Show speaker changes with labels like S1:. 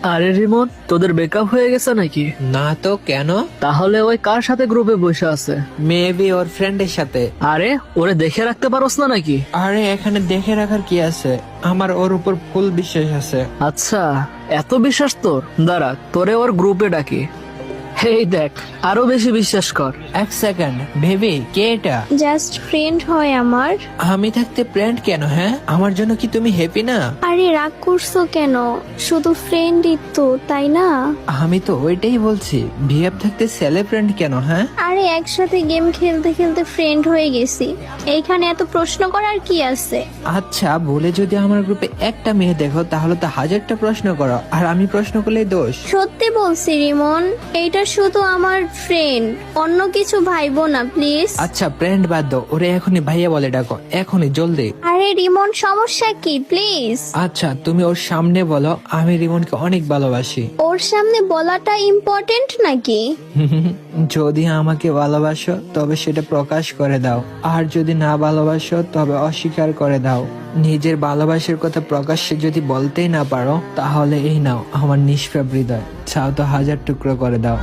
S1: আরে রিমন, তোদের ব্রেকআপ হয়ে গেছে নাকি?
S2: না তো, কেন?
S1: তাহলে ওই কার সাথে গ্রুপে বসে আছে?
S2: মেবি ওর ফ্রেন্ডের সাথে।
S1: আরে ওরে দেখে রাখতে পারোস না নাকি?
S2: আরে এখানে দেখে রাখার কি আছে, আমার ওর উপর ফুল বিশ্বাস আছে।
S1: আচ্ছা, এত বিশ্বাস তোর? দাঁড়া, তোরে ওর গ্রুপে ডাকি। এই দেখ, আরো বেশি বিশ্বাস কর।
S2: এক সেকেন্ড, ভেবে কে এটা?
S3: জাস্ট ফ্রেন্ড হয় আমার।
S2: আমি থাকতে ফ্রেন্ড কেন? হ্যাঁ, আমার জন্য কি তুমি হ্যাপি না?
S3: আরে রাগ করছো কেন? শুধু ফ্রেন্ডই তো, তাই না?
S2: আমি তো ওইটাই বলছি, বিহেভ থাকতে ছেলে ফ্রেন্ড কেন? হ্যাঁ,
S3: আরে একসাথে গেম খেলতে খেলতে ফ্রেন্ড হয়ে গেছি, এইখানে এত প্রশ্ন করার কি আছে?
S2: আচ্ছা বলে যদি আমার গ্রুপে একটা মেয়ে দেখো তাহলে তো হাজারটা প্রশ্ন করো, আর আমি প্রশ্ন করলেই দোষ।
S3: সত্যি বলছি রিমন, এইটা শুধু আমার ফ্রেন্ড, অন্য কিছু ভাইবো না প্লিজ।
S2: আচ্ছা ফ্রেন্ড বাদ দাও, ওরে এখনই ভাইয়া বলে ডাকো, এখনই জলদি।
S3: আরে রিমন, সমস্যা কি প্লিজ?
S2: আচ্ছা তুমি ওর সামনে বলো আমি রিমনকে অনেক ভালোবাসি।
S3: ওর সামনে বলাটা ইম্পর্টেন্ট নাকি?
S2: যদি আমাকে ভালোবাসো তবে সেটা প্রকাশ করে দাও, আর যদি না ভালোবাসো তবে অস্বীকার করে দাও। নিজের ভালোবাসার কথা প্রকাশ্যে যদি বলতেই না পারো তাহলে এই নাও আমার নিষ্পাপ হৃদয়, চাও তো 1000 টুকরো করে দাও।